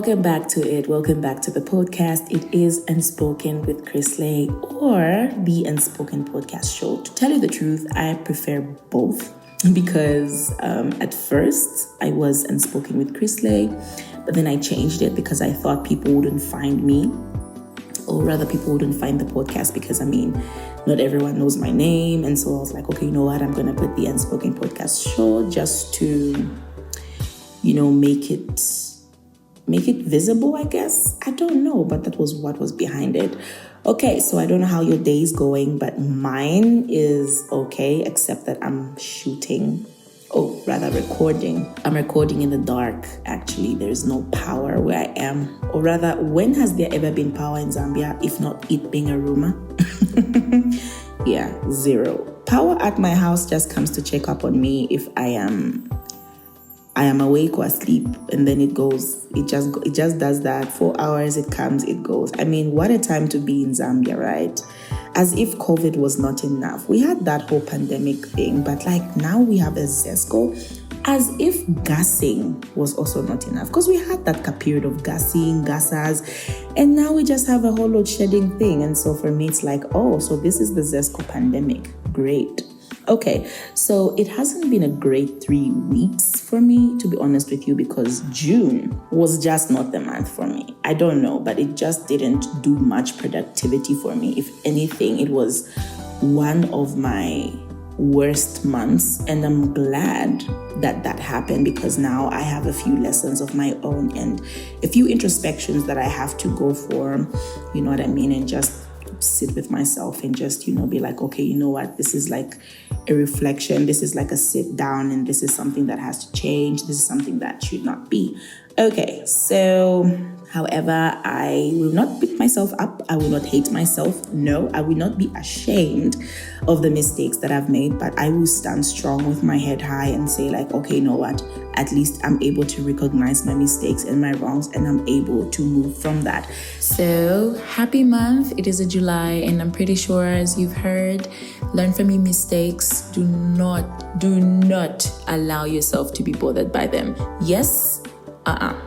welcome back to it. Welcome back to the podcast. It is Unspoken with Chris Lay, or the Unspoken Podcast Show. To tell you the truth, I prefer both because at first I was Unspoken with Chris Lay, but then I changed it because I thought people wouldn't find me, or rather people wouldn't find the podcast because, not everyone knows my name. And so I was like, okay, you know what? I'm going to put the Unspoken Podcast Show just to, make it visible, I guess. I don't know, but that was what was behind it. Okay, so I don't know how your day is going, but mine is okay, except that I'm recording. I'm recording in the dark, actually. There's no power where I am. Or rather, when has there ever been power in Zambia, if not it being a rumor? Yeah, zero. Power at my house just comes to check up on me if I am awake or asleep, and then it goes. It just does that. 4 hours, it comes, it goes. What a time to be in Zambia, right? As if COVID was not enough. We had that whole pandemic thing, but now we have a ZESCO. As if gassing was also not enough, because we had that period of gassers, and now we just have a whole load shedding thing. And so for me, it's so this is the ZESCO pandemic. Great. Okay, so it hasn't been a great 3 weeks for me, to be honest with you, because June was just not the month for me. I don't know, but it just didn't do much productivity for me. If anything, it was one of my worst months, and I'm glad that happened, because now I have a few lessons of my own and a few introspections that I have to go for, and just sit with myself and just, be like, okay, you know what, this is like a reflection, this is like a sit down, and this is something that has to change, this is something that should not be. Okay, so however, I will not beat myself up, I will not hate myself, no, I will not be ashamed of the mistakes that I've made, but I will stand strong with my head high and say okay, you know what, at least I'm able to recognize my mistakes and my wrongs, and I'm able to move from that. So happy month. It is a July, and I'm pretty sure, as you've heard, learn from your mistakes. Do not allow yourself to be bothered by them. Yes.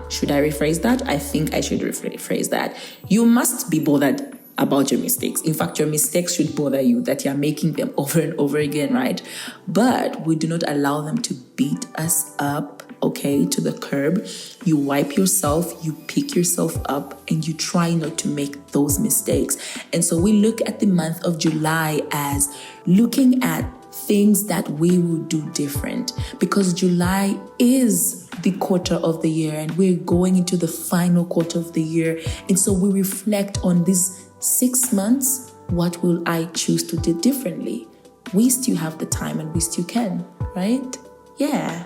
Should I rephrase that? I think I should rephrase that. You must be bothered about your mistakes. In fact, your mistakes should bother you, that you're making them over and over again, right? But we do not allow them to beat us up, okay, to the curb. You wipe yourself, you pick yourself up, and you try not to make those mistakes. And so we look at the month of July as looking at things that we will do different, because July is the quarter of the year and we're going into the final quarter of the year. And so we reflect on these 6 months. What will I choose to do differently? We still have the time and we still can, right? Yeah.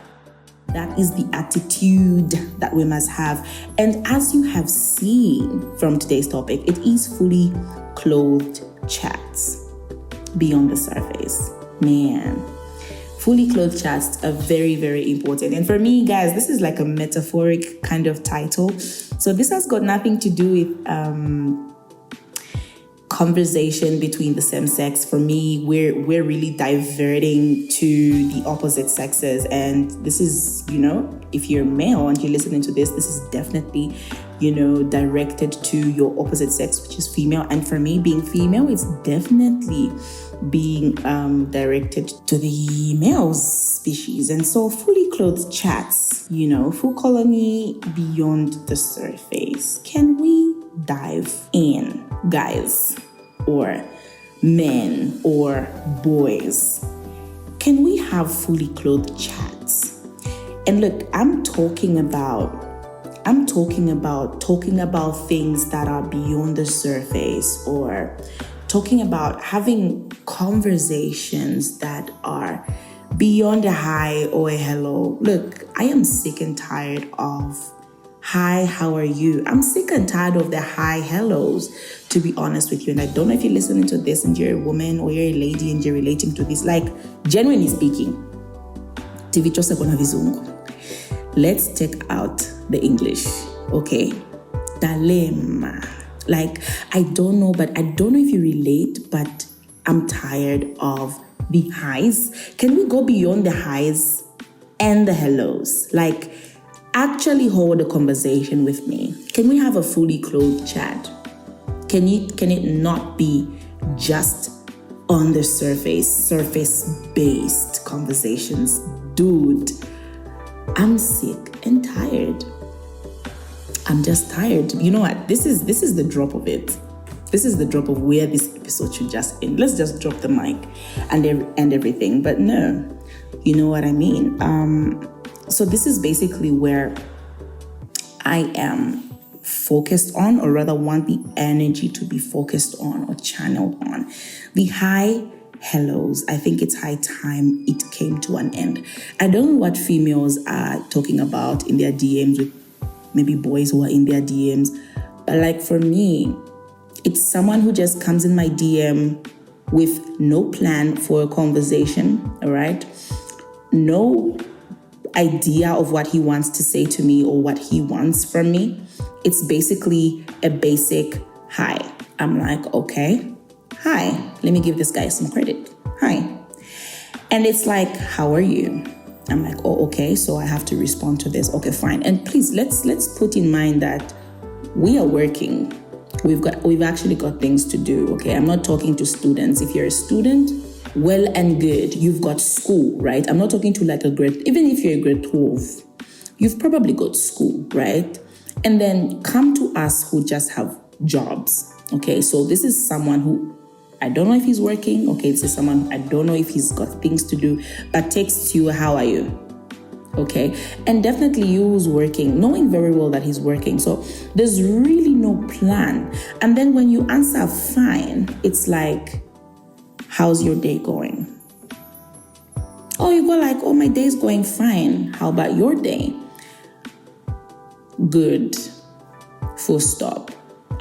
That is the attitude that we must have. And as you have seen from today's topic, it is fully clothed chats beyond the surface. Man, fully clothed chats are very, very important. And for me, guys, this is like a metaphoric kind of title. So this has got nothing to do with conversation between the same sex. For me, we're really diverting to the opposite sexes. And this is, if you're male and you're listening to this is definitely, directed to your opposite sex, which is female. And for me, being female, it's definitely being directed to the male species. And so fully clothed chats, full colony beyond the surface. Can we dive in, guys, or men or boys? Can we have fully clothed chats? And look, I'm talking about things that are beyond the surface, or talking about having conversations that are beyond a hi or a hello. Look, I am sick and tired of hi, how are you? I'm sick and tired of the hi, hellos, to be honest with you. And I don't know if you're listening to this and you're a woman or you're a lady and you're relating to this. Genuinely speaking, tivichose kona vizungu. Let's take out the English, okay? Dalema. I don't know if you relate, but I'm tired of the highs. Can we go beyond the highs and the hellos? Actually hold a conversation with me. Can we have a fully clothed chat? Can it not be just on the surface-based conversations? Dude, I'm sick and tired. I'm just tired. You know what? This is the drop of it. This is the drop of where this episode should just end. Let's just drop the mic and everything. But no, you know what I mean? So this is basically where I am focused on, or rather want the energy to be focused on or channeled on. The high hellos. I think it's high time it came to an end. I don't know what females are talking about in their DMs with maybe boys who are in their DMs. But like for me, it's someone who just comes in my DM with no plan for a conversation, all right? No idea of what he wants to say to me or what he wants from me. It's basically a basic hi. I'm like, okay, hi. Let me give this guy some credit. Hi. And it's like, how are you? I'm like, oh, okay, so I have to respond to this. Okay, fine. And please, let's put in mind that we are working. We've actually got things to do, okay? I'm not talking to students. If you're a student, well and good. You've got school, right? I'm not talking to like even if you're a grade 12, you've probably got school, right? And then come to us who just have jobs, okay? So this is someone who, I don't know if he's working, okay? This is someone, I don't know if he's got things to do, but texts you, how are you? Okay, and definitely you who's working, knowing very well that he's working. So there's really no plan. And then when you answer fine, it's like, how's your day going? Oh, you go like, oh, my day's going fine. How about your day? Good. Full stop.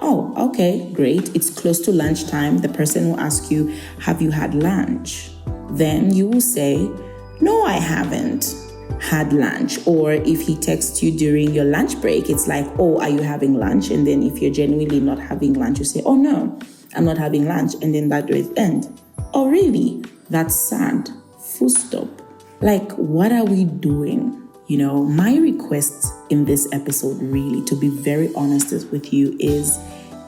Oh, okay, great. It's close to lunchtime. The person will ask you, have you had lunch? Then you will say, no, I haven't had lunch. Or if he texts you during your lunch break, it's like, oh, are you having lunch? And then if you're genuinely not having lunch, you say, oh no, I'm not having lunch. And then that will end. Oh really? That's sad. Full stop. Like, what are we doing? You know, my request in this episode, really, to be very honest with you, is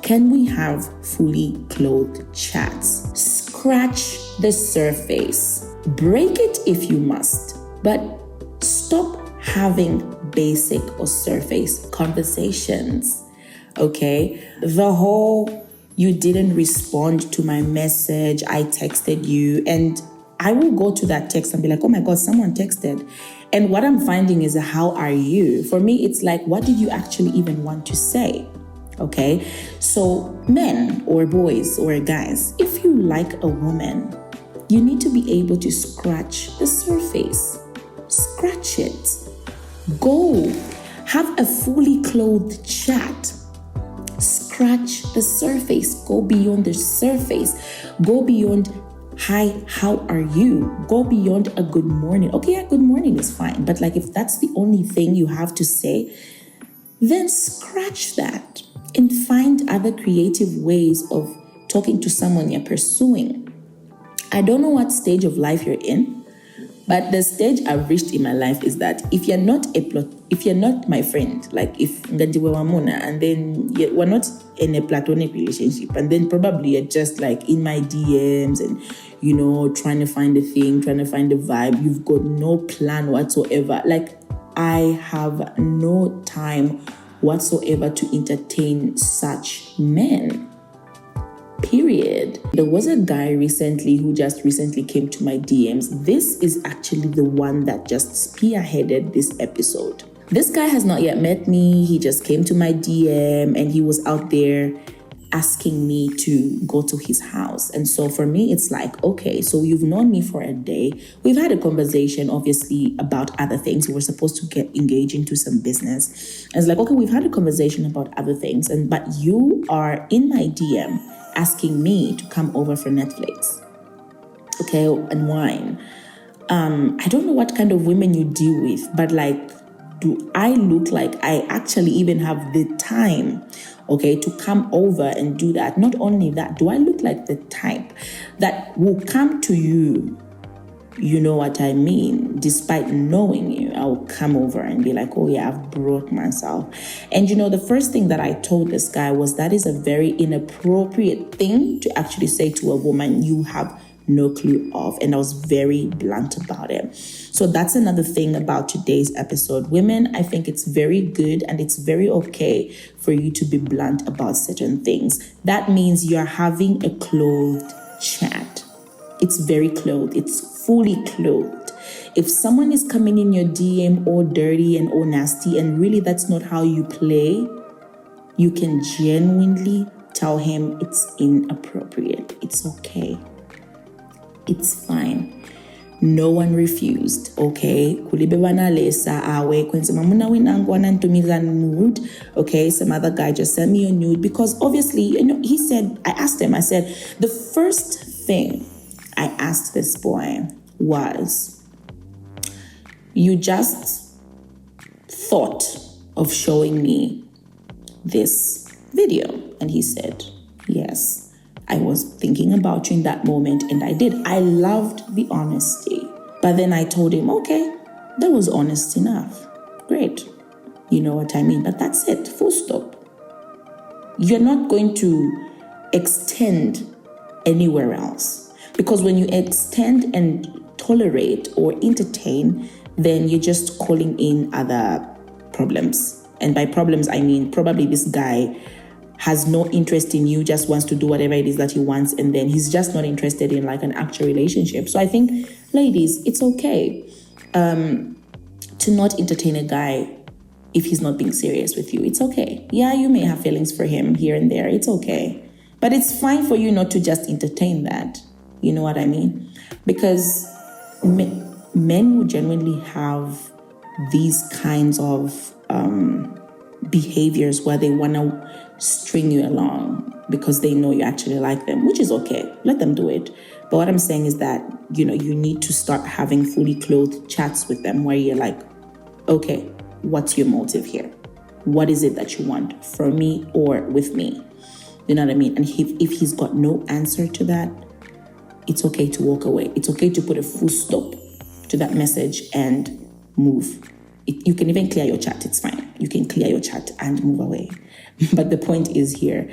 can we have fully clothed chats? Scratch the surface. Break it if you must, but stop having basic or surface conversations, okay? The whole, you didn't respond to my message, I texted you, and I will go to that text and be like, oh my God, someone texted. And what I'm finding is, how are you? For me, it's like, what did you actually even want to say? Okay? So men or boys or guys, if you like a woman, you need to be able to scratch the surface. Scratch it. Go. Have a fully clothed chat. Scratch the surface. Go beyond the surface. Go beyond, hi, how are you? Go beyond a good morning. Okay, yeah, good morning is fine. But like, if that's the only thing you have to say, then scratch that and find other creative ways of talking to someone you're pursuing. I don't know what stage of life you're in, but the stage I've reached in my life is that if you're not my friend, like if Ngandiwe and then we're not in a platonic relationship, and then probably you're just like in my DMs and, you know, trying to find a thing, trying to find a vibe, you've got no plan whatsoever. Like, I have no time whatsoever to entertain such men. Period. There was a guy recently who just came to my DMs. This is actually the one that just spearheaded this episode. This guy has not yet met me. He just came to my DM and he was out there asking me to go to his house. And so for me, it's like, okay, so you've known me for a day. We've had a conversation, obviously, about other things. We were supposed to get engaged into some business. And it's like, okay, we've had a conversation about other things, but you are in my DM asking me to come over for Netflix, okay, and wine. I don't know what kind of women you deal with, but like, do I look like I actually even have the time, okay, to come over and do that? Not only that, do I look like the type that will come to you You know what I mean? Despite knowing you, I will come over and be like, oh yeah, I've brought myself. And the first thing that I told this guy was that is a very inappropriate thing to actually say to a woman you have no clue of. And I was very blunt about it. So that's another thing about today's episode. Women, I think it's very good and it's very okay for you to be blunt about certain things. That means you're having a clothed chat. It's very clothed. It's fully clothed. If someone is coming in your DM all dirty and all nasty, and really that's not how you play, you can genuinely tell him it's inappropriate. It's okay. It's fine. No one refused, okay? Okay, some other guy just sent me a nude because obviously, he said, I asked him, I said, the first thing I asked this boy was, you just thought of showing me this video? And he said, yes. I was thinking about you in that moment, and I did. I loved the honesty. But then I told him, okay, that was honest enough. Great. You know what I mean? But that's it. Full stop. You're not going to extend anywhere else. Because when you extend and tolerate or entertain, then you're just calling in other problems. And by problems, I mean probably this guy has no interest in you, just wants to do whatever it is that he wants, and then he's just not interested in like an actual relationship. So I think, ladies, it's okay to not entertain a guy if he's not being serious with you. It's okay. Yeah, you may have feelings for him here and there. It's okay. But it's fine for you not to just entertain that. You know what I mean? Because men who genuinely have these kinds of behaviors where they want to string you along because they know you actually like them, which is okay. Let them do it. But what I'm saying is that, you need to start having fully clothed chats with them where you're like, okay, what's your motive here? What is it that you want from me or with me? You know what I mean? And if he's got no answer to that, it's okay to walk away. It's okay to put a full stop to that message and move. You can even clear your chat. It's fine. You can clear your chat and move away. But the point is here,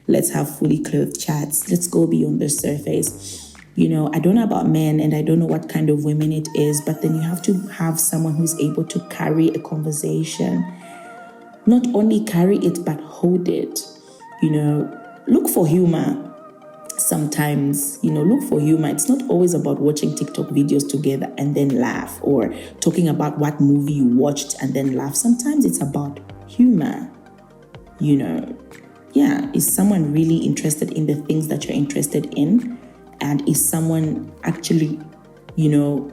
let's have fully clothed chats. Let's go beyond the surface. I don't know about men and I don't know what kind of women it is, but then you have to have someone who's able to carry a conversation. Not only carry it, but hold it. Look for humor. Sometimes, look for humor. It's not always about watching TikTok videos together and then laugh, or talking about what movie you watched and then laugh. Sometimes it's about humor. Is someone really interested in the things that you're interested in? And is someone actually,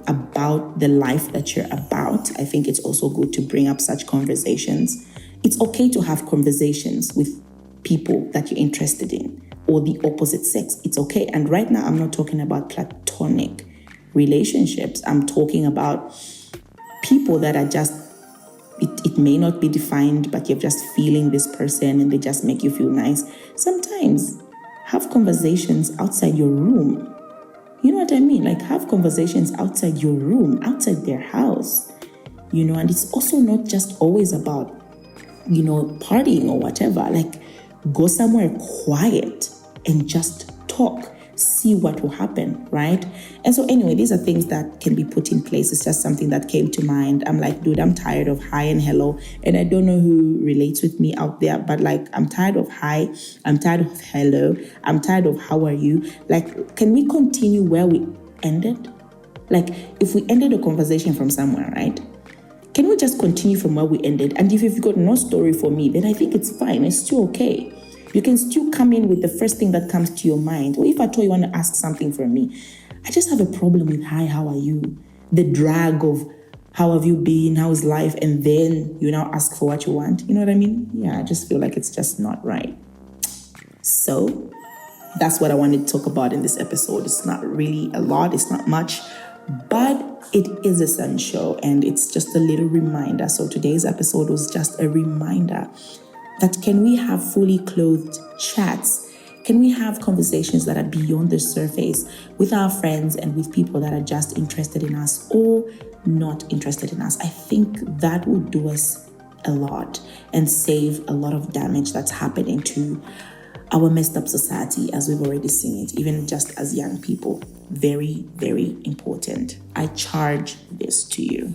about the life that you're about? I think it's also good to bring up such conversations. It's okay to have conversations with people that you're interested in, or the opposite sex. It's okay. And right now, I'm not talking about platonic relationships. I'm talking about people that are just, it may not be defined, but you're just feeling this person and they just make you feel nice. Sometimes have conversations outside your room. You know what I mean? Like, have conversations outside your room, outside their house. And it's also not just always about, partying or whatever. Like, go somewhere quiet and just talk, see what will happen, right? And so anyway, these are things that can be put in place. It's just something that came to mind. I'm like, dude, I'm tired of hi and hello. And I don't know who relates with me out there, but like, I'm tired of hi, I'm tired of hello, I'm tired of how are you? Like, can we continue where we ended? Like, if we ended a conversation from somewhere, right? Can we just continue from where we ended? And if you've got no story for me, then I think it's fine. It's still okay. You can still come in with the first thing that comes to your mind. Or if at all you want to ask something from me, I just have a problem with, hi, how are you? The drag of, how have you been? How's life? And then you now ask for what you want. You know what I mean? Yeah, I just feel like it's just not right. So that's what I wanted to talk about in this episode. It's not really a lot. It's not much. But it is essential, and it's just a little reminder. So today's episode was just a reminder that can we have fully clothed chats? Can we have conversations that are beyond the surface with our friends and with people that are just interested in us or not interested in us? I think that will do us a lot and save a lot of damage that's happening to our messed up society, as we've already seen it, even just as young people. Very, very important. I charge this to you.